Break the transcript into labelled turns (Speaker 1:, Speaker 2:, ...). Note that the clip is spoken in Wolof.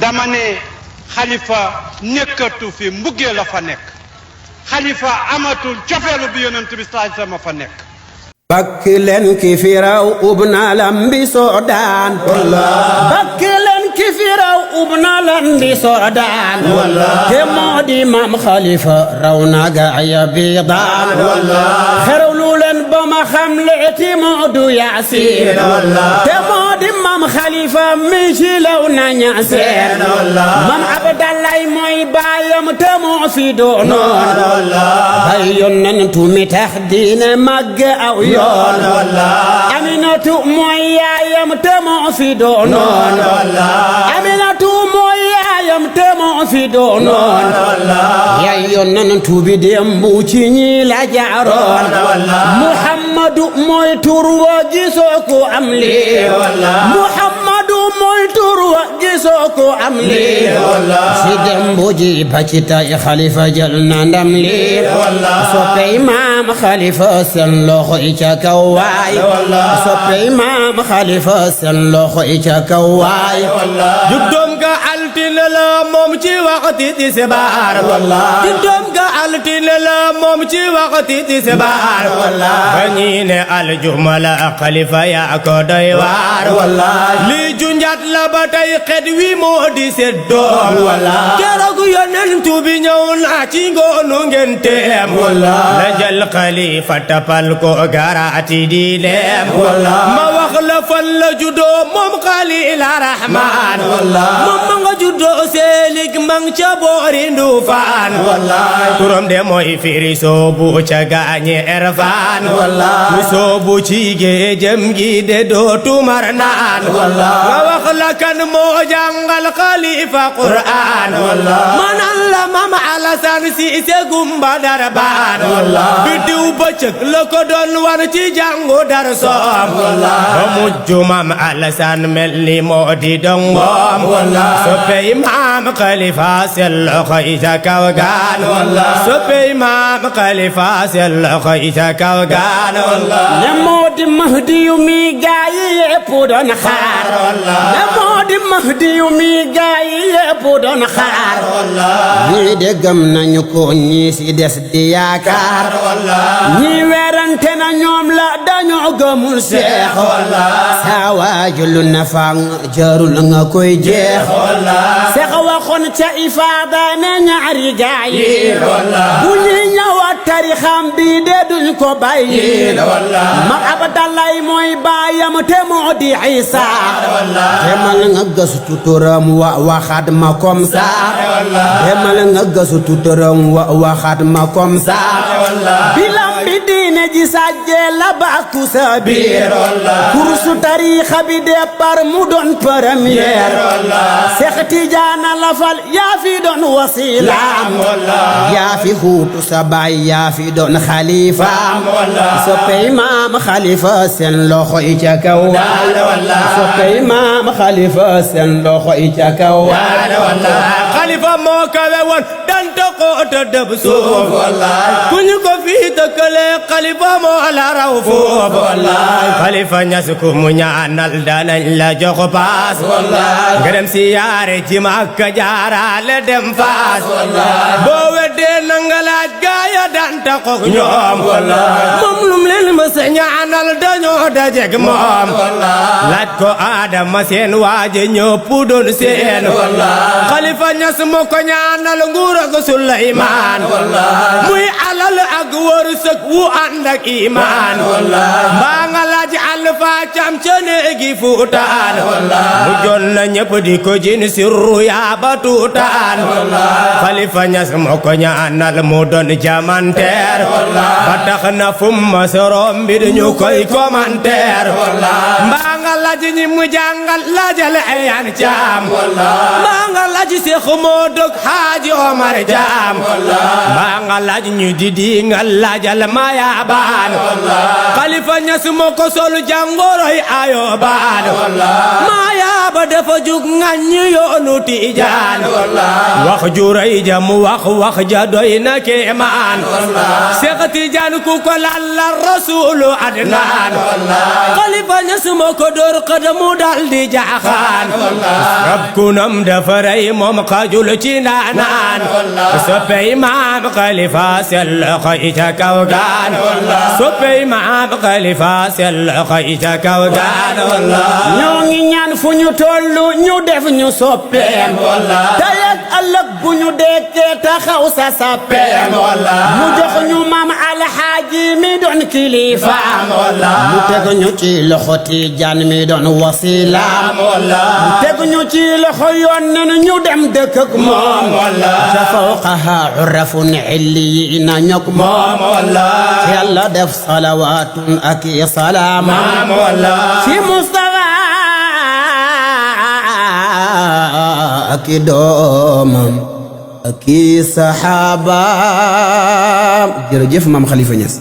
Speaker 1: dama ne xalifa nekkatu fi mbuggee la fa nekk xalifa amatul cofeelu bi yonent bi sallallahu alayhi wasallam fa nekk
Speaker 2: bakk leen ki fi raw ubna lambi soodaan bakk leen ki fi raw ubna lambi soodaan te moo di maam xalifa raw na gaaya bi daan xerawlu leen ba ma xam leeti moo du yaasiin te moo di maam xalifa mi ci law na ñaaseen maam abdallay mooy baayam te moo fi doonoon bay yonentu mi tax diine màgg aw yoon Aminatu mooy yaayam te moo fi doonoon Aminatu mooy yaayam te moo fi doonoon yaay yonentu bi démbu ci ñi la jaaroon Muhammadu mooy tur wa gisoo ko am lii Muhammadu mooy tur wa gisoo ko am lii si démbu ji ba ci tay xalifa jël na ndam lii soppey maam xalifa seen loxo yi ca kaw waay soppey maam xalifa seen loxo yi ca kaw waay
Speaker 3: juddoom ga altine la moom ci waxti tisbaar juddoom ga altine la moom ci waxti tisbaar ba ñi ne aljuma la xalifa yaa ko doy waar li junjat la ba tey xet wi moo di seddoom keroog yonentu bi ñëw na ci ngoonu ngenteem la jël xalifa tapal ko garaati di leem ma wax la fan la juddoo moom Xaliil Rahmaan moom ma nga juddoo seelig mang ca boori Ndufaan turam de mooy firi soobu ca gaañi erfaan mu soobu ci géejëm gi de dootu mar naan ma wax la kan moo jàngal xalifa Qur'aan manan la Maam Alasan Siise Gumba Darbaan biddiw bëccëg la ko doon war ci jàngu dar soom ba mujj Maam Alasan mel ni moo di dongoom soppey maam xalifa seen loxo yi ca kaw gaan soppey maam xalifa seen loxo yi ca kaw gaan
Speaker 2: ne moo di Mahdi yu mi gaa yi yépp doon xaar ne moo di Mahdi yu mi gaa yi yépp doon xaar ñii de gëm nañu ko ñii si des di yaakaar ñii weerante na ñoom la dañoo gëmul seex saa waajulu na fang jarul nga koy jeex seex waxoon ca ifaada ne ñaari gaa yi bu ñuy ñëwaat tarixam bi de duñ ko bàyyi ma abdallay mooy baayam te moo di Isa demal nga gëstu turam wa waxaat ma comme ça demal nga gëstu turam wa waxaat ma comme ça bilam bi diine ji sajjee la bàkku sa biir kursu tariixa bi départ mu doon première Seex Tijaana la fal yaa fi doon wasilaam yaa fi xuutu sa baay yaa fi doon xalifaam soppey maam xalifa seen loxo yi ca kaw soppey maam xalifa seen loxo yi ca kaw
Speaker 3: xalifa moo kawe woon danta ko te dëb suuf ku ñu ko fii dëkkale xalifa moo la raw foofu xalifa ñas ku mu ñaanal danañ la jox paas nga dem siyaare ci Makka jaarale dem Faas boo weddee na nga laaj gaaya danta ko ñoom moom lum leen mësa ñaanal dañoo dajeg moom laaj ko Adama seen waaje ñëpp doon seen xalifa ñas moo ko ñaanal nguur ak Suleymaan muy alal ak wërsëg wu ànd ak imaan mbaa nga laaj Alfa Cam ca néegi Fuutaan mu jon na ñëpp di ko jin sirru yaa ba tuutaan xalifa ñas moo ko ñaanal mu doon jamanteer ba tax na fum ma sorom bi ñu koy commentaire mbaa nga laaj ñi mu jàngal laajal ayaan caam mbaa nga laaj Seex moo dog Xaaji Omar Jaam mbaa nga laaj ñu di nga laajal ma yaa baan xalifa ñas moo ko sol jàngoroy ayo baan maa yaa ba dafa jug ŋaññi yoonu Tijaan wax ju rëy ja mu wax ja doy na kéemaan Seex Tijaan ku ko lalla Rasuulu Adnaan Xalifa Ñas moo ko dóor xëdamu dal di jaaxaan rab kunam dafa rëy moom xajul ci naanaan soppey maam Xalifa sell xëy ca kaw gaan soppey maam Xalifa sell xëy ca kaw gaan
Speaker 2: ñoo ngi ñaan fu ñu tollu ñu def ñu soppeem tey ak ëllëg bu ñu dekkee taxaw sa sappeem mu jox ñu maam alxaaji mi doon kilifaam mu teg ñu ci loxo Tijaan mi doon wasilaam mu teg ñu ci loxo Yonent ñu dem dëkk ak moom ca fawqaha urafun illiyiina ñok moom Yàlla def salawaatun ak salaamam ci Mustafa ak doomam ak saxaabaam jërëjëf maam Khalifa Niass